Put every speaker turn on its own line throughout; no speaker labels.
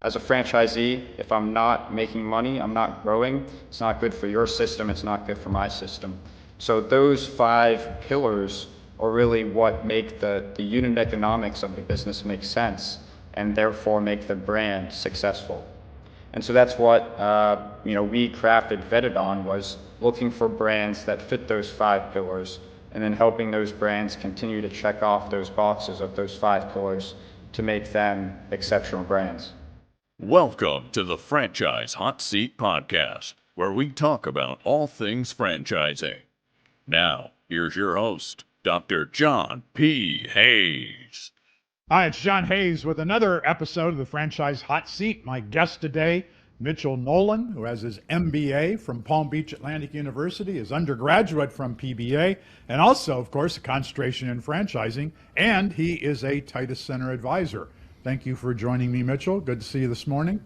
As a franchisee, if I'm not making money, I'm not growing, it's not good for your system, it's not good for my system. So those 5 pillars are really what make the unit economics of the business make sense and therefore make the brand successful. And so that's what we crafted Vetted on, was looking for brands that fit those 5 pillars and then helping those brands continue to check off those boxes of those 5 pillars to make them exceptional brands.
Welcome to the Franchise Hot Seat Podcast, where we talk about all things franchising. Now, here's your host, Dr. John P. Hayes.
Hi, it's John Hayes with another episode of the Franchise Hot Seat. My guest today, Mitchell Nolan, who has his MBA from Palm Beach Atlantic University, his undergraduate from PBA, and also, of course, a concentration in franchising, and he is a Titus Center advisor. Thank you for joining me, Mitchell. Good to see you this morning.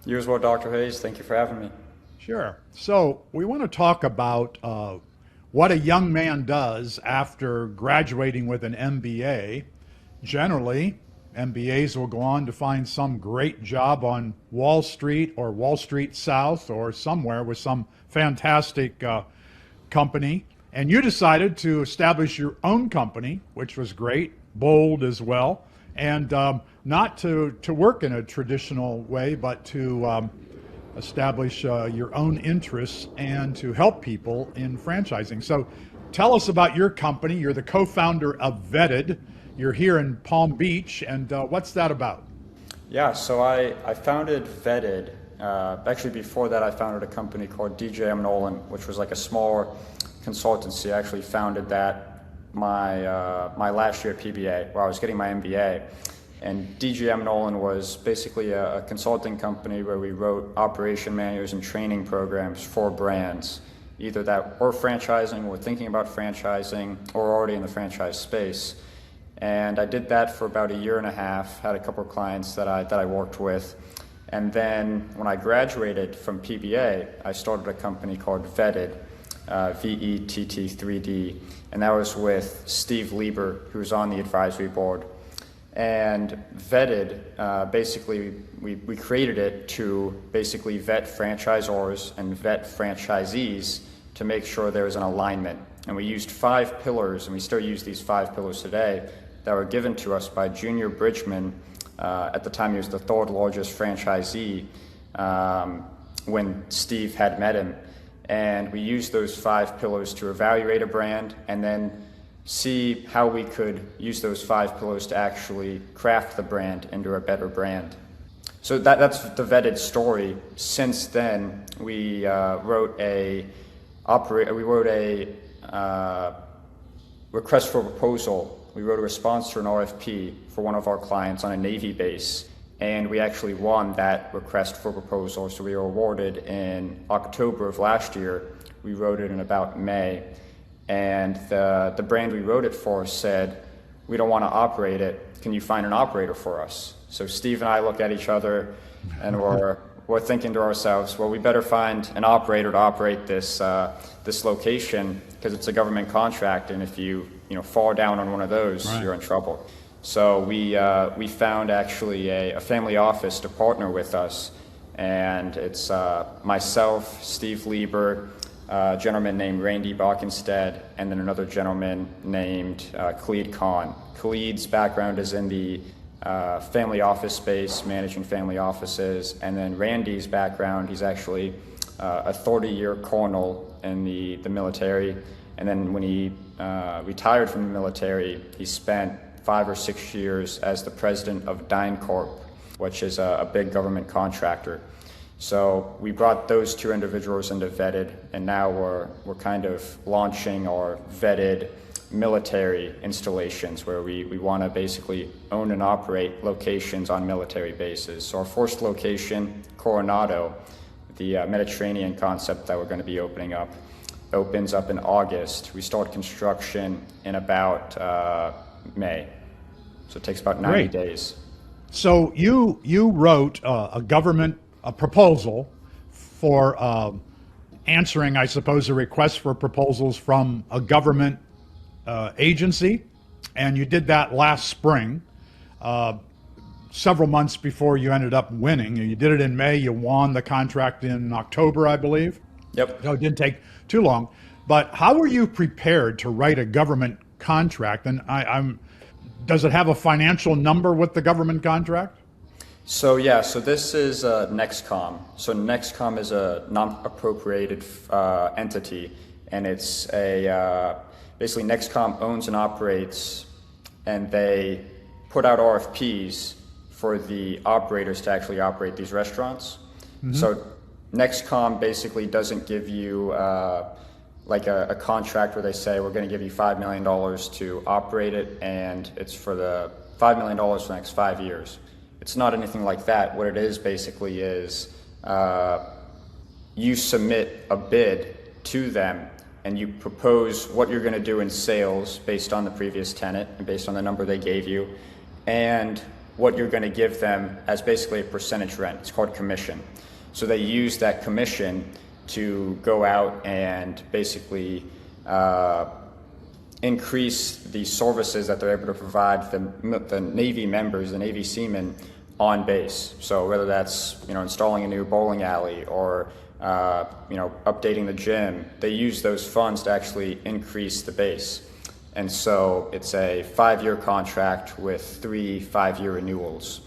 You as well, Dr. Hayes. Thank you for having me.
Sure. So we want to talk about what a young man does after graduating with an MBA. Generally, MBAs will go on to find some great job on Wall Street or Wall Street South or somewhere with some fantastic company. And you decided to establish your own company, which was great, bold as well, and not to work in a traditional way, but to establish your own interests and to help people in franchising. So tell us about your company. You're the co-founder of Vetted. You're here in Palm Beach, and what's that about?
Yeah, so I founded Vetted. Actually, before that, I founded a company called DJM Nolan, which was like a small consultancy. I actually founded that my last year at PBA, where I was getting my MBA. And DJM Nolan was basically a consulting company where we wrote operation manuals and training programs for brands, either that were franchising or thinking about franchising or already in the franchise space. And I did that for about a year and a half, had a couple of clients that I worked with. And then when I graduated from PBA, I started a company called Vetted, VETT3D, and that was with Steve Lieber, who's on the advisory board. And Vetted, basically, we created it to basically vet franchisors and vet franchisees to make sure there was an alignment. And we used 5 pillars, and we still use these 5 pillars today, that were given to us by Junior Bridgeman. At the time, he was the 3rd largest franchisee when Steve had met him. And we used those 5 pillars to evaluate a brand and then see how we could use those 5 pillars to actually craft the brand into a better brand. So that's the Vetted story. Since then, we wrote a request for proposal. We wrote a response to an RFP for one of our clients on a Navy base, and we actually won that request for proposal. So we were awarded in October of last year. We wrote it in about May. And the brand we wrote it for said, "We don't want to operate it. Can you find an operator for us?" So Steve and I look at each other and we're thinking to ourselves, well, we better find an operator to operate this location, because it's a government contract, and if you fall down on one of those, right, you're in trouble. So we found actually a family office to partner with us, and it's myself, Steve Lieber, a gentleman named Randy Balkinstead, and then another gentleman named Khalid Khan. Khalid's background is in the family office space, managing family offices, and then Randy's background, he's actually a 30-year colonel in the military, and then when he retired from the military, he spent 5 or 6 years as the president of DynCorp, which is a big government contractor. So we brought those 2 individuals into Vetted, and now we're kind of launching our Vetted military installations, where we want to basically own and operate locations on military bases. So our first location, Coronado, the Mediterranean concept that we're going to be opening up, opens up in August. We start construction in about May. So it takes about 90 days.
So you wrote a proposal for answering, I suppose, a request for proposals from a government agency, and you did that last spring. several months before you ended up winning. You did it in May. You won the contract in October, I believe.
Yep.
So it didn't take too long. But how were you prepared to write a government contract? And does it have a financial number with the government contract?
So this is NEXCOM. So NEXCOM is a non-appropriated entity, and it's basically NEXCOM owns and operates, and they put out RFPs for the operators to actually operate these restaurants. Mm-hmm. So NEXCOM basically doesn't give you like a contract where they say we're going to give you $5 million to operate it, and it's for the $5 million for the next 5 years. It's not anything like that. What it is basically is you submit a bid to them, and you propose what you're going to do in sales based on the previous tenant and based on the number they gave you, and what you're going to give them as basically a percentage rent. It's called commission. So they use that commission to go out and basically increase the services that they're able to provide the Navy members, the Navy seamen on base. So whether that's installing a new bowling alley or updating the gym, they use those funds to actually increase the base. And so it's a 5-year contract with 3 5-year renewals.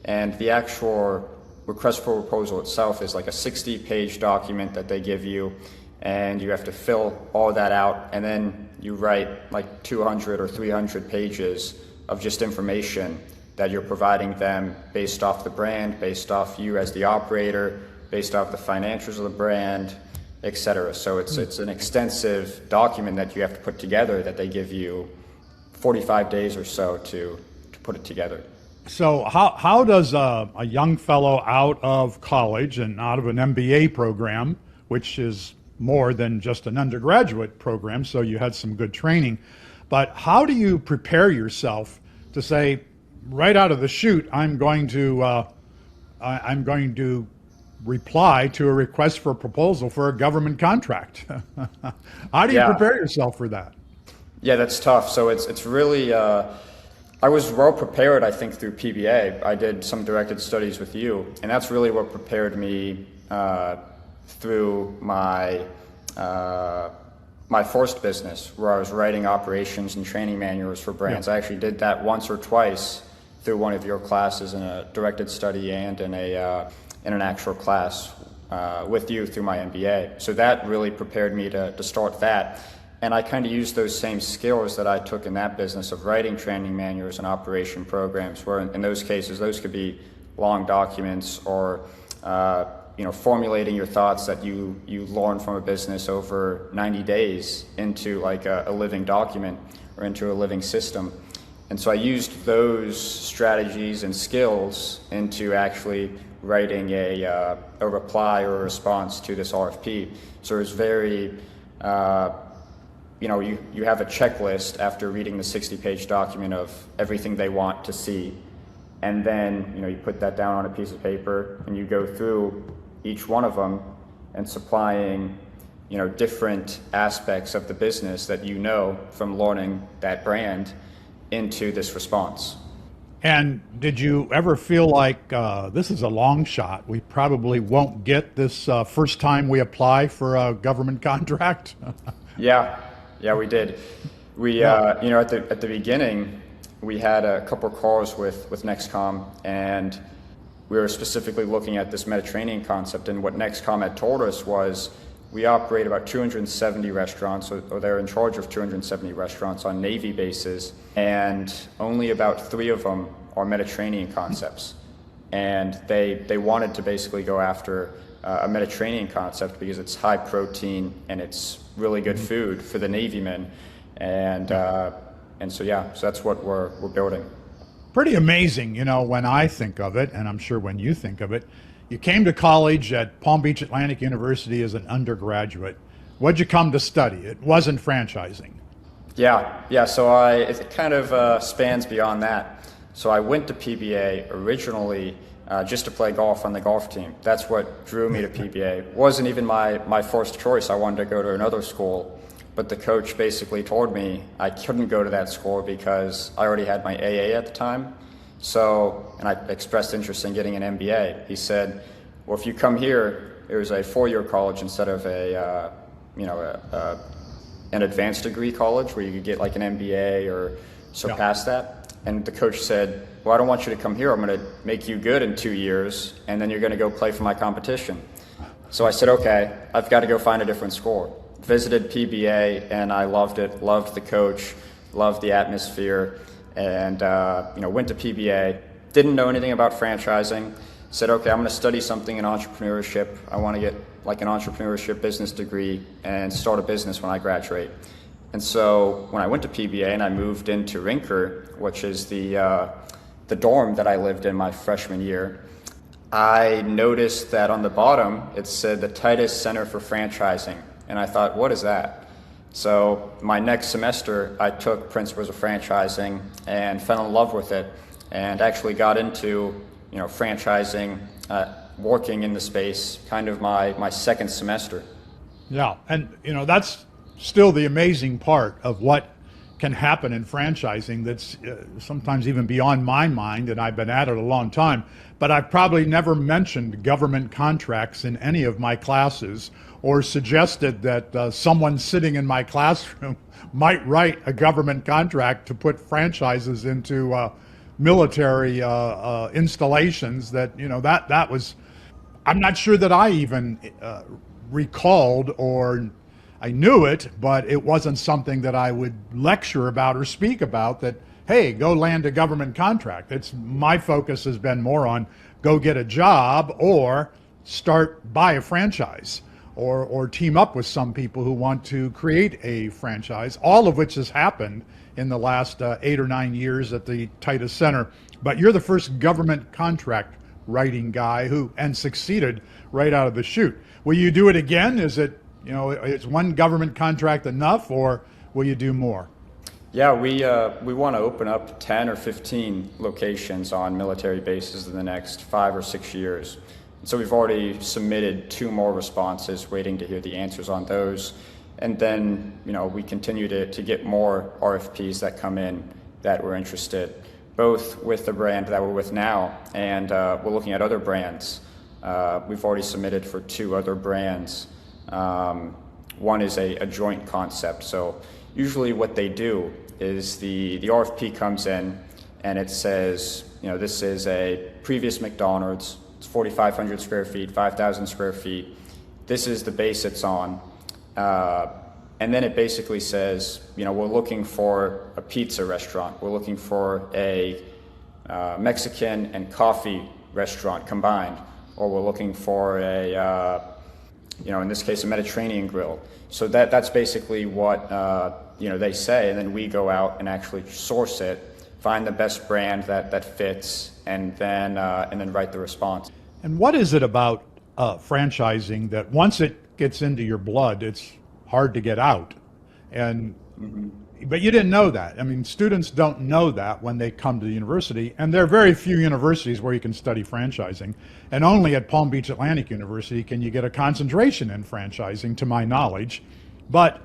And the actual request for proposal itself is like a 60-page document that they give you, and you have to fill all that out, and then you write like 200 or 300 pages of just information that you're providing them based off the brand, based off you as the operator, based off the financials of the brand, etc. So it's an extensive document that you have to put together that they give you 45 days or so to put it together.
So how does a young fellow out of college and out of an MBA program, which is more than just an undergraduate program, so you had some good training, but how do you prepare yourself to say, right out of the chute, I'm going to reply to a request for a proposal for a government contract? How do you prepare yourself for that?
Yeah, that's tough. So it's really, I was well prepared, I think, through PBA. I did some directed studies with you, and that's really what prepared me through my first business, where I was writing operations and training manuals for brands. I actually did that once or twice through one of your classes in a directed study and in an actual class with you through my MBA. So that really prepared me to start that. And I kind of used those same skills that I took in that business of writing training manuals and operation programs, where in those cases, those could be long documents or formulating your thoughts that you learn from a business over 90 days into like a living document or into a living system. And so I used those strategies and skills into actually writing a reply or a response to this RFP. So it was very, you have a checklist after reading the 60-page document of everything they want to see. And then, you put that down on a piece of paper and you go through each one of them and supplying, different aspects of the business that from learning that brand into this response.
And did you ever feel like this is a long shot? We probably won't get this first time we apply for a government contract?
Yeah, we did. We, at the beginning, we had a couple of calls with NEXCOM, and we were specifically looking at this Mediterranean concept. And what NEXCOM had told us was we operate about 270 restaurants, or they're in charge of 270 restaurants on Navy bases, and only about 3 of them are Mediterranean concepts. And they wanted to basically go after a Mediterranean concept because it's high protein and it's really good food for the Navy men. And so that's what we're building.
Pretty amazing, when I think of it, and I'm sure when you think of it. You came to college at Palm Beach Atlantic University as an undergraduate. What'd you come to study? It wasn't franchising.
Yeah. So it kind of spans beyond that. So I went to PBA originally just to play golf on the golf team. That's what drew me to PBA. It wasn't even my first choice. I wanted to go to another school, but the coach basically told me I couldn't go to that school because I already had my AA at the time. So, and I expressed interest in getting an MBA. He said, well, if you come here, it was a 4-year college instead of an advanced degree college where you could get like an MBA or surpass that. And the coach said, well, I don't want you to come here. I'm going to make you good in 2 years, and then you're going to go play for my competition. So I said, okay, I've got to go find a different school. Visited PBA, and I loved it, loved the coach, loved the atmosphere, and went to PBA. Didn't know anything about franchising. Said, okay, I'm going to study something in entrepreneurship. I want to get like an entrepreneurship business degree and start a business when I graduate. And so when I went to PBA and I moved into Rinker, which is the dorm that I lived in my freshman year, I noticed that on the bottom it said the Titus Center for Franchising. And I thought, what is that? So my next semester, I took Principles of Franchising and fell in love with it, and actually got into franchising, working in the space, kind of my second semester.
Yeah, and that's still the amazing part of what can happen in franchising that's sometimes even beyond my mind, and I've been at it a long time, but I've probably never mentioned government contracts in any of my classes or suggested that someone sitting in my classroom might write a government contract to put franchises into military installations. That was, I'm not sure that I even recalled, or I knew it, but it wasn't something that I would lecture about or speak about, that, hey, go land a government contract. My focus has been more on go get a job or buy a franchise or team up with some people who want to create a franchise, all of which has happened in the last 8 or 9 years at the Titus Center. But you're the first government contract writing guy and succeeded right out of the chute. Will you do it again? Is one government contract enough, or will you do more?
Yeah, we want to open up 10 or 15 locations on military bases in the next 5 or 6 years. So we've already submitted 2 more responses, waiting to hear the answers on those. And then, we continue to get more RFPs that come in that we're interested, both with the brand that we're with now, and we're looking at other brands. We've already submitted for 2 other brands. One is a joint concept. So usually what they do is the RFP comes in and it says, this is a previous McDonald's. It's 4,500 square feet, 5,000 square feet. This is the base it's on. And then it basically says, we're looking for a pizza restaurant. We're looking for a Mexican and coffee restaurant combined. Or we're looking for in this case, a Mediterranean grill. So that's basically what they say, and then we go out and actually source it, find the best brand that fits, and then write the response.
And what is it about franchising that once it gets into your blood, it's hard to get out? But you didn't know that. I mean, students don't know that when they come to the university, and there are very few universities where you can study franchising, and only at Palm Beach Atlantic University can you get a concentration in franchising, to my knowledge. But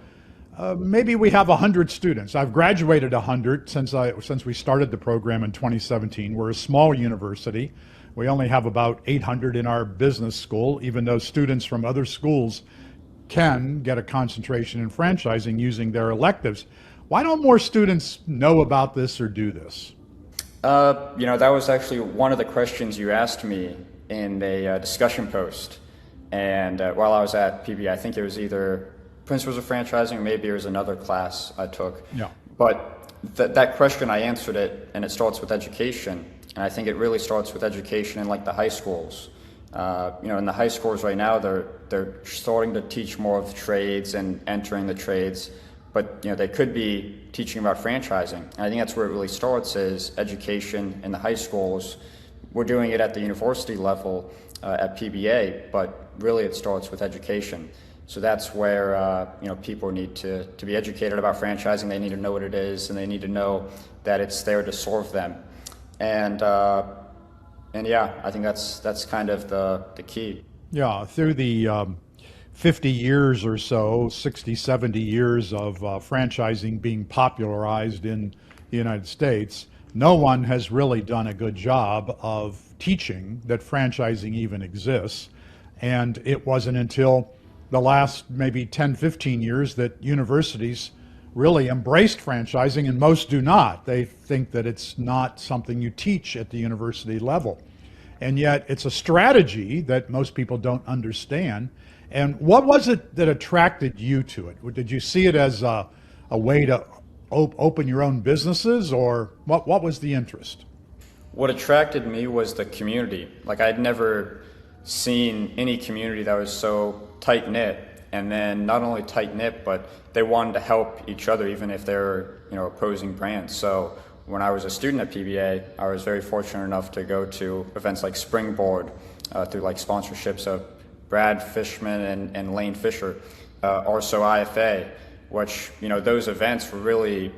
maybe we have 100 students. I've graduated 100 since we started the program in 2017. We're a small university. We only have about 800 in our business school, even though students from other schools can get a concentration in franchising using their electives. Why don't more students know about this or do this?
That was actually one of the questions you asked me in a discussion post. And while I was at PBA, I think it was either Principles of Franchising or maybe it was another class I took.
Yeah.
But that question, I answered it, and it starts with education. And I think it really starts with education in like the high schools. In the high schools right now, they're starting to teach more of the trades and entering the trades. But they could be teaching about franchising. And I think that's where it really starts, is education in the high schools. We're doing it at the university level at PBA, but really it starts with education. So that's where people need to be educated about franchising. They need to know what it is, and they need to know that it's there to serve them. And yeah, I think that's kind of the key.
Yeah, through the 50 years or so, 60, 70 years of franchising being popularized in the United States, no one has really done a good job of teaching that franchising even exists. And it wasn't until the last maybe 10, 15 years that universities really embraced franchising, and most do not. They think that it's not something you teach at the university level. And yet it's a strategy that most people don't understand. And what was it that attracted you to it? Did you see it as a way to open your own businesses, or what was the interest?
What attracted me was the community. Like, I'd never seen any community that was so tight-knit, and then not only tight-knit, but they wanted to help each other even if they were, opposing brands. So when I was a student at PBA, I was very fortunate enough to go to events like Springboard through like sponsorships of Brad Fishman and Lane Fisher, also IFA, which, those events were really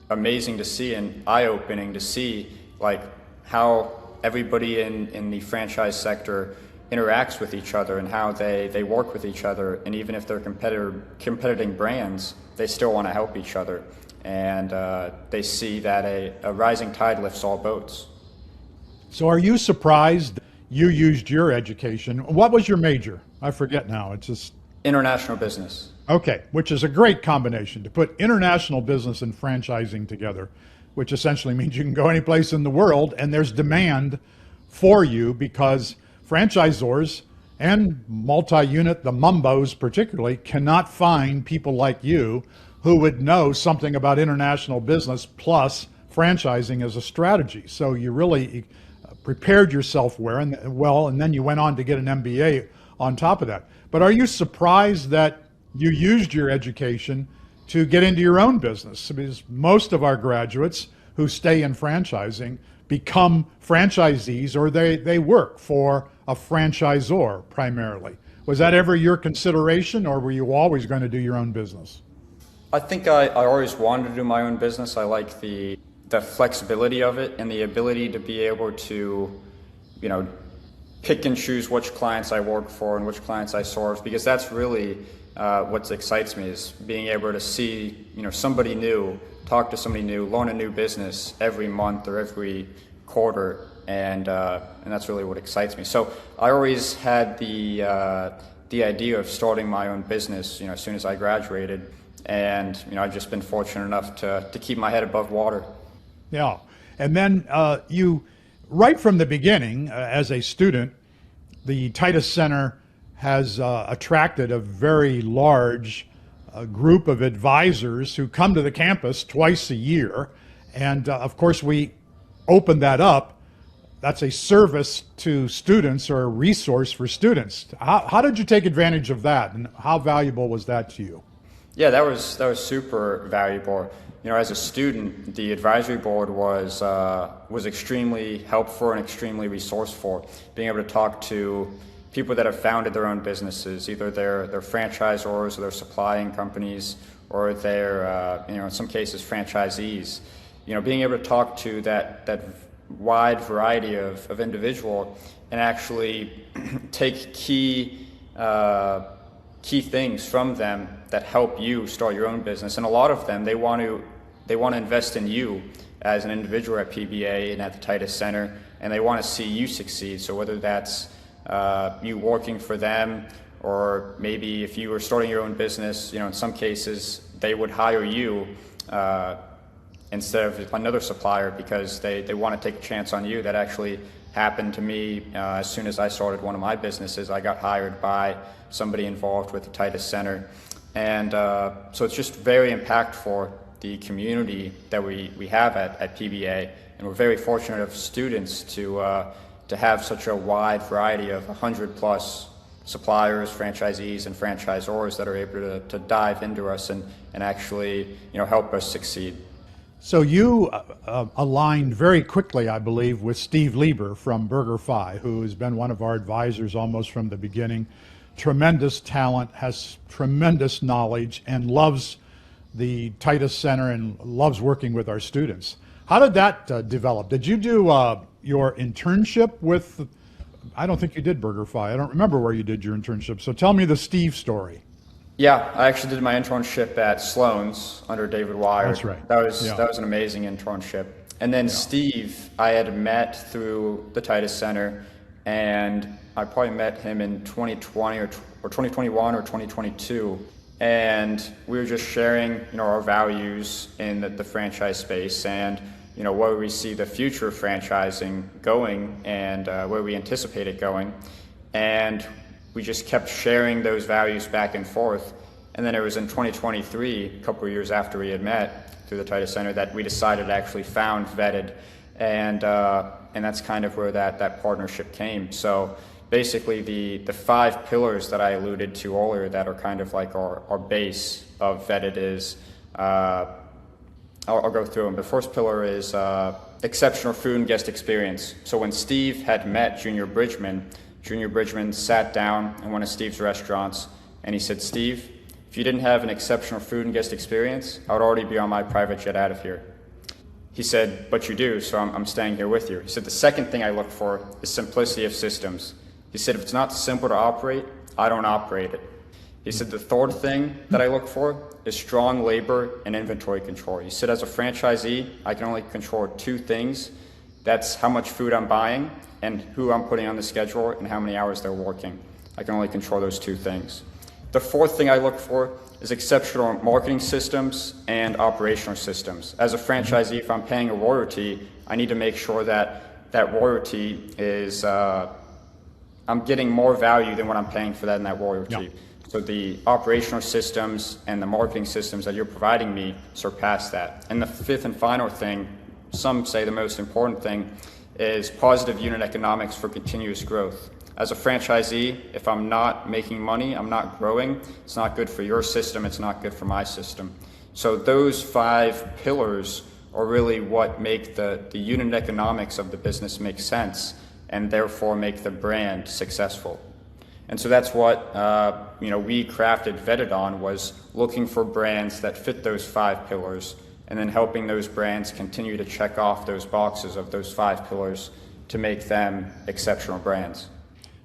amazing to see and eye-opening to see, like, how everybody in the franchise sector interacts with each other and how they work with each other. And even if they're competing brands, they still want to help each other. And they see that a rising tide lifts all boats.
So are you surprised you used your education? What was your major? I forget now. It's just...
International business.
Okay, which is a great combination to put international business and franchising together, which essentially means you can go any place in the world and there's demand for you, because franchisors and multi-unit, the mumbos particularly, cannot find people like you who would know something about international business plus franchising as a strategy. So you really prepared yourself well, and then you went on to get an MBA on top of that. But are you surprised that you used your education to get into your own business? Because most of our graduates who stay in franchising become franchisees, or they work for a franchisor primarily. Was that ever your consideration, or were you always going to do your own business?
I think I always wanted to do my own business. I like the flexibility of it and the ability to be able to, pick and choose which clients I work for and which clients I serve, because that's really what excites me, is being able to see, somebody new, talk to somebody new, learn a new business every month or every quarter, and that's really what excites me. So I always had the idea of starting my own business, as soon as I graduated, and I've just been fortunate enough to keep my head above water.
Yeah, and then you, right from the beginning, as a student, the Titus Center has attracted a very large group of advisors who come to the campus twice a year. And of course, we opened that up. That's a service to students, or a resource for students. How did you take advantage of that, and how valuable was that to you?
Yeah, that was super valuable. As a student, the advisory board was extremely helpful and extremely resourceful. Being able to talk to people that have founded their own businesses, either they're franchisors or they're supplying companies, or they're in some cases franchisees. Being able to talk to that wide variety of individual and actually take key things from them that help you start your own business. And a lot of them, they want to invest in you as an individual at PBA and at the Titus Center, and they want to see you succeed. So whether that's you working for them, or maybe if you were starting your own business, in some cases they would hire you instead of another supplier, because they want to take a chance on you. That actually happened to me as soon as I started one of my businesses. I got hired by somebody involved with the Titus Center. And so it's just very impactful, the community that we have at PBA, and we're very fortunate of students to have such a wide variety of 100+ suppliers, franchisees, and franchisors that are able to dive into us and actually help us succeed.
So you aligned very quickly, I believe, with Steve Lieber from BurgerFi, who has been one of our advisors almost from the beginning. Tremendous talent, has tremendous knowledge, and loves the Titus Center and loves working with our students. How did that develop? Did you do your internship with, I don't think you did BurgerFi. I don't remember where you did your internship. So tell me the Steve story.
Yeah, I actually did my internship at Sloan's under David Wire.
That's right.
That was an amazing internship. And then Steve, I had met through the Titus Center, and I probably met him in 2020 or 2021 or 2022. And we were just sharing, our values in the franchise space and, where we see the future of franchising going and where we anticipate it going. And we just kept sharing those values back and forth. And then it was in 2023, a couple of years after we had met through the Titus Center, that we decided to actually found Vetted. And that's kind of where that partnership came. So basically the 5 pillars that I alluded to earlier that are kind of like our base of Vetted is, I'll go through them. The first pillar is exceptional food and guest experience. So when Steve had met Junior Bridgeman sat down in one of Steve's restaurants and he said, "Steve, if you didn't have an exceptional food and guest experience, I would already be on my private jet out of here." He said, "But you do, so I'm staying here with you." He said, "The second thing I look for is simplicity of systems." He said, "If it's not simple to operate, I don't operate it." He said, "The third thing that I look for is strong labor and inventory control." He said, "As a franchisee, I can only control 2 things. That's how much food I'm buying and who I'm putting on the schedule and how many hours they're working. I can only control those 2 things." The fourth thing I look for is exceptional marketing systems and operational systems. As a franchisee, if I'm paying a royalty, I need to make sure that royalty is, I'm getting more value than what I'm paying for that in that royalty.
Yeah.
So the operational systems and the marketing systems that you're providing me surpass that. And the fifth and final thing, some say the most important thing, is positive unit economics for continuous growth. As a franchisee, if I'm not making money, I'm not growing, it's not good for your system, it's not good for my system. So those 5 pillars are really what make the unit economics of the business make sense and therefore make the brand successful. And so that's what we crafted Vetted on, was looking for brands that fit those 5 pillars and then helping those brands continue to check off those boxes of those 5 pillars to make them exceptional brands.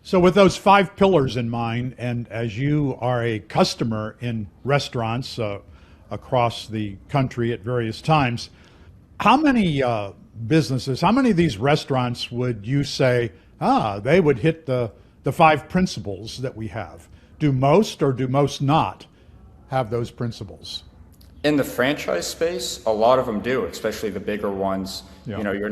So with those 5 pillars in mind, and as you are a customer in restaurants across the country at various times, how many businesses, how many of these restaurants would you say, they would hit the 5 principles that we have? Do most or do most not have those principles?
In the franchise space, a lot of them do, especially the bigger ones.
Yeah.
You're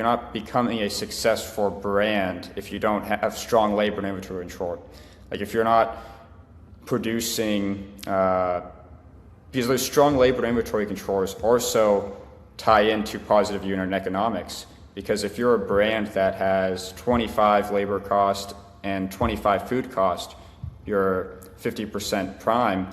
not becoming a successful brand if you don't have strong labor and inventory control. Like if you're not producing, because those strong labor and inventory controls also tie into positive unit economics. Because if you're a brand that has 25 labor cost and 25 food cost, you're 50% prime,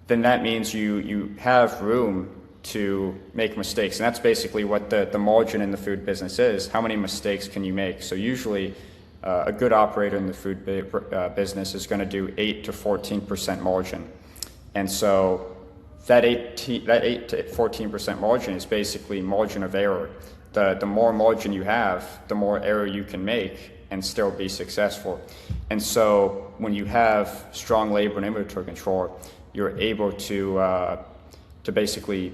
then that means you have room to make mistakes. And that's basically what the margin in the food business is. How many mistakes can you make? So usually a good operator in the food business is going to do 8 to 14% margin. And so that 8 to 14% margin is basically margin of error. The more margin you have, the more error you can make and still be successful. And so when you have strong labor and inventory control, you're able to basically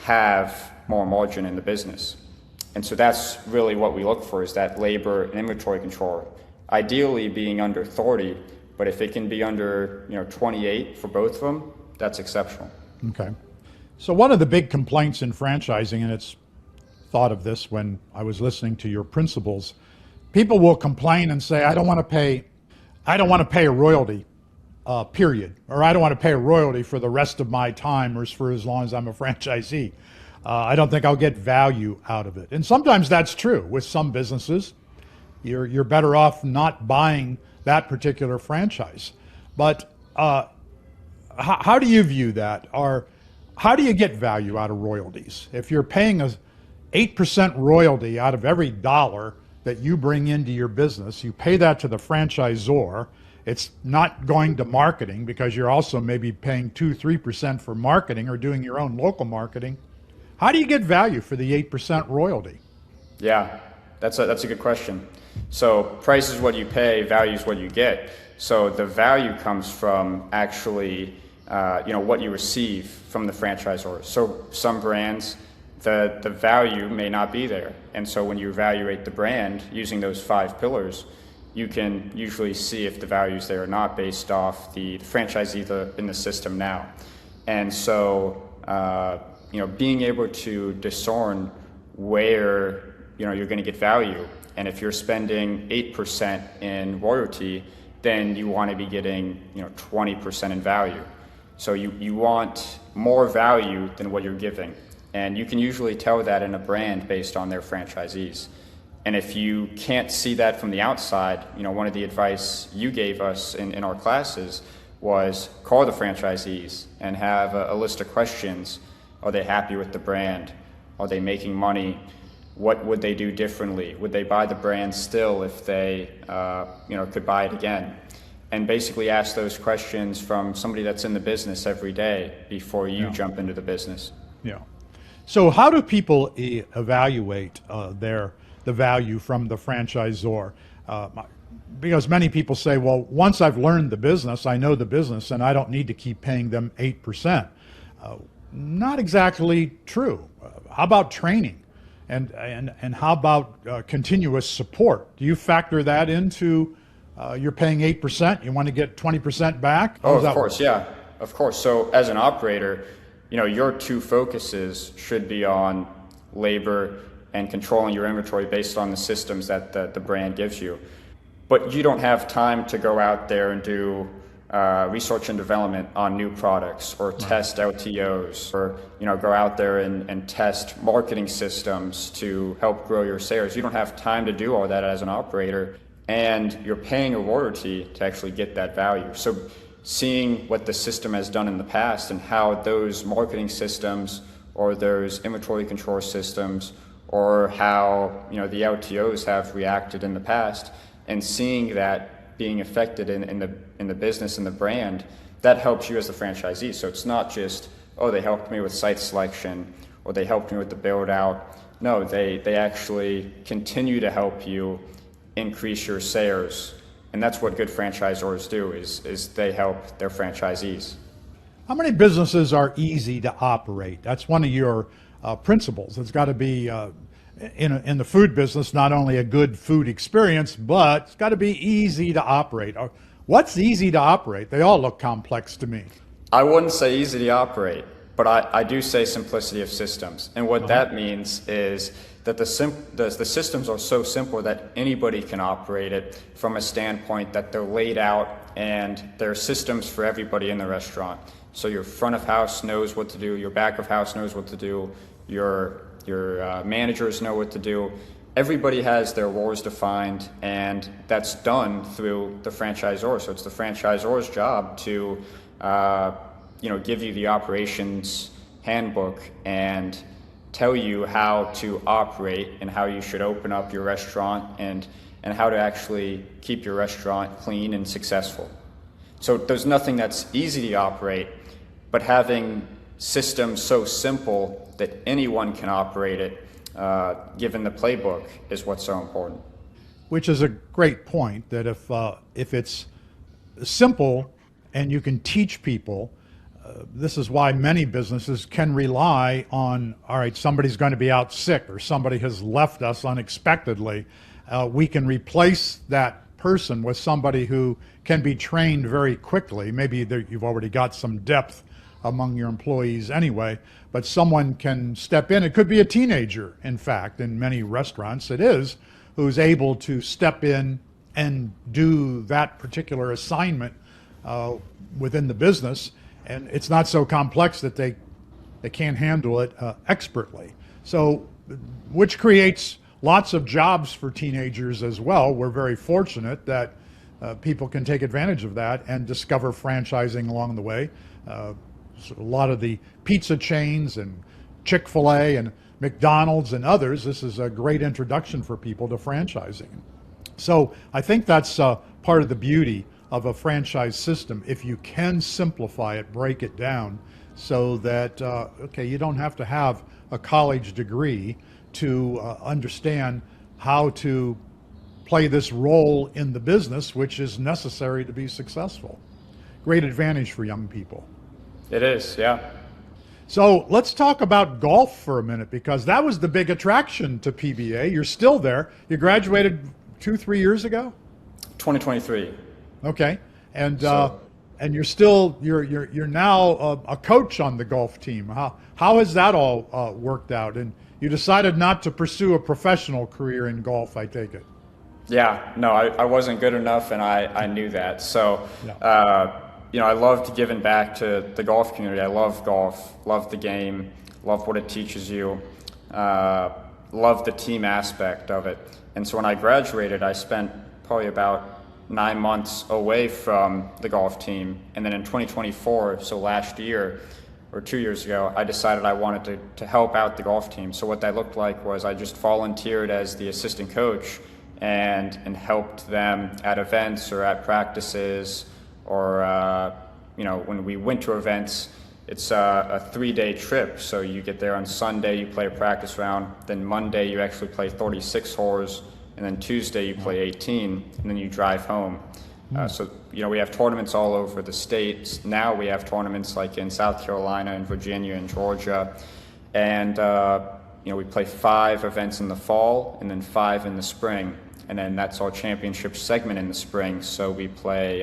have more margin in the business. And so that's really what we look for, is that labor and inventory control. Ideally being under 30, but if it can be under 28 for both of them, that's exceptional.
Okay. So one of the big complaints in franchising, and it's thought of this when I was listening to your principles, people will complain and say, I don't want to pay a royalty. Period. Or I don't want to pay a royalty for the rest of my time or for as long as I'm a franchisee. I don't think I'll get value out of it. And sometimes that's true with some businesses. You're better off not buying that particular franchise. But how do you view that? Or how do you get value out of royalties? If you're paying a 8% royalty out of every dollar that you bring into your business, you pay that to the franchisor. It's not going to marketing because you're also maybe paying 2-3% for marketing or doing your own local marketing. How do you get value for the 8% royalty?
Yeah, that's a good question. So price is what you pay, value is what you get. So the value comes from actually, what you receive from the franchisor. So some brands, the value may not be there. And so when you evaluate the brand using those 5 pillars, you can usually see if the value is there or not based off the franchisee in the system now. And so, being able to discern where, you're going to get value. And if you're spending 8% in royalty, then you want to be getting, 20% in value. So you want more value than what you're giving. And you can usually tell that in a brand based on their franchisees. And if you can't see that from the outside, one of the advice you gave us in our classes was call the franchisees and have a list of questions. Are they happy with the brand? Are they making money? What would they do differently? Would they buy the brand still if they could buy it again? And basically ask those questions from somebody that's in the business every day before you jump into the business.
Yeah. So how do people evaluate the value from the franchisor? Because many people say, well, once I've learned the business, I know the business, and I don't need to keep paying them 8%. Not exactly true. How about training? And how about continuous support? Do you factor that into you're paying 8%, you want to get 20% back?
Oh, of course, yeah, of course. So as an operator, your 2 focuses should be on labor and controlling your inventory based on the systems that the brand gives you. But you don't have time to go out there and do research and development on new products or test LTOs or go out there and test marketing systems to help grow your sales. You don't have time to do all that as an operator, and you're paying a royalty to actually get that value. So seeing what the system has done in the past and how those marketing systems or those inventory control systems or how the LTOs have reacted in the past, and seeing that being affected in the business and the brand, that helps you as the franchisee. So it's not just, oh, they helped me with site selection or they helped me with the build out. No, they actually continue to help you increase your sales. And that's what good franchisors do, is they help their franchisees.
How many businesses are easy to operate? That's one of your principles. It's got to be, in the food business, not only a good food experience, but it's got to be easy to operate. What's easy to operate? They all look complex to me.
I wouldn't say easy to operate, but I do say simplicity of systems. And what that means is that the systems are so simple that anybody can operate it from a standpoint that they're laid out and there are systems for everybody in the restaurant. So your front of house knows what to do, your back of house knows what to do, your managers know what to do. Everybody has their roles defined, and that's done through the franchisor. So it's the franchisor's job to give you the operations handbook and tell you how to operate and how you should open up your restaurant and how to actually keep your restaurant clean and successful. So there's nothing that's easy to operate, but having systems so simple that anyone can operate it, given the playbook, is what's so important.
Which is a great point, that if it's simple and you can teach people, this is why many businesses can rely on, all right, somebody's going to be out sick or somebody has left us unexpectedly. We can replace that person with somebody who can be trained very quickly. Maybe you've already got some depth among your employees anyway, but someone can step in. It could be a teenager, in fact, in many restaurants it is, who's able to step in and do that particular assignment within the business. And it's not so complex that they can't handle it expertly. So, which creates lots of jobs for teenagers as well. We're very fortunate that people can take advantage of that and discover franchising along the way. So a lot of the pizza chains and Chick-fil-A and McDonald's and others, this is a great introduction for people to franchising. So I think that's part of the beauty of a franchise system, if you can simplify it, break it down, so that, you don't have to have a college degree to understand how to play this role in the business, which is necessary to be successful. Great advantage for young people.
It is, yeah.
So let's talk about golf for a minute, because that was the big attraction to PBA. You're still there. You graduated 2-3 years ago.
2023.
Okay, and
So-
and you're now a coach on the golf team. How has that all worked out? And you decided not to pursue a professional career in golf, I take it.
Yeah, no, I wasn't good enough, and I knew that. So,
Yeah.
I loved giving back to the golf community. I love golf, love the game, love what it teaches you, love the team aspect of it. And so when I graduated, I spent probably about 9 months away from the golf team. And then in 2024, so last year, or 2 years ago, I decided I wanted to help out the golf team. So what that looked like was I just volunteered as the assistant coach and helped them at events or at practices, or when we went to events. It's a 3-day trip. So you get there on Sunday, you play a practice round, then Monday you actually play 36 holes, and then Tuesday you play 18, and then you drive home. So we have tournaments all over the states. Now we have tournaments like in South Carolina and Virginia and Georgia, and we play 5 events in the fall and then 5 in the spring, and then that's our championship segment in the spring. So we play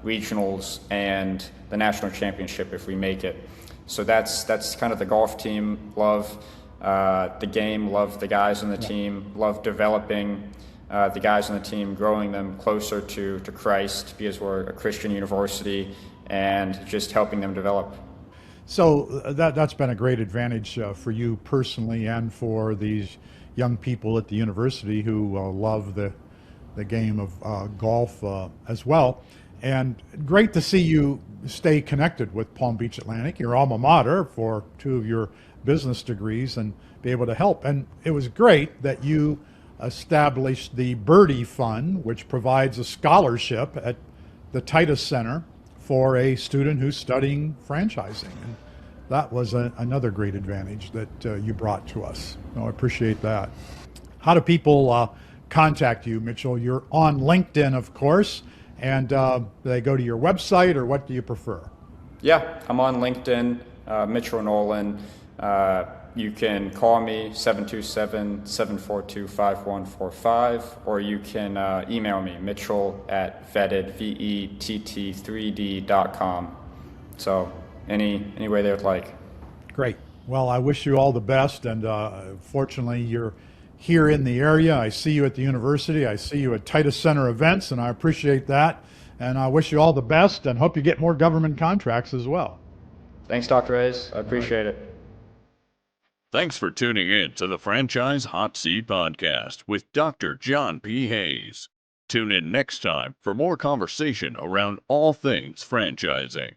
regionals and the national championship if we make it. So that's kind of the golf team. Love the game, love the guys on the team, love developing the guys on the team, growing them closer to Christ, because we're a Christian university, and just helping them develop.
So that's been a great advantage for you personally, and for these young people at the university who love the game of golf as well. And great to see you stay connected with Palm Beach Atlantic, your alma mater, for 2 of your business degrees, and be able to help. And it was great that you established the Birdie Fund, which provides a scholarship at the Titus Center for a student who's studying franchising. And that was another great advantage that you brought to us. I appreciate that. How do people contact you, Mitchell? You're on LinkedIn, of course, and do they go to your website, or what do you prefer?
Yeah, I'm on LinkedIn, Mitchell Nolan. You can call me 727-742-5145, or you can email me, mitchell@vetted3d.com. So any way they would like.
Great. Well, I wish you all the best, and fortunately you're here in the area. I see you at the university. I see you at Titus Center events, and I appreciate that. And I wish you all the best, and hope you get more government contracts as well.
Thanks, Dr. Hayes. I appreciate it.
Thanks for tuning in to the Franchise Hot Seat Podcast with Dr. John P. Hayes. Tune in next time for more conversation around all things franchising.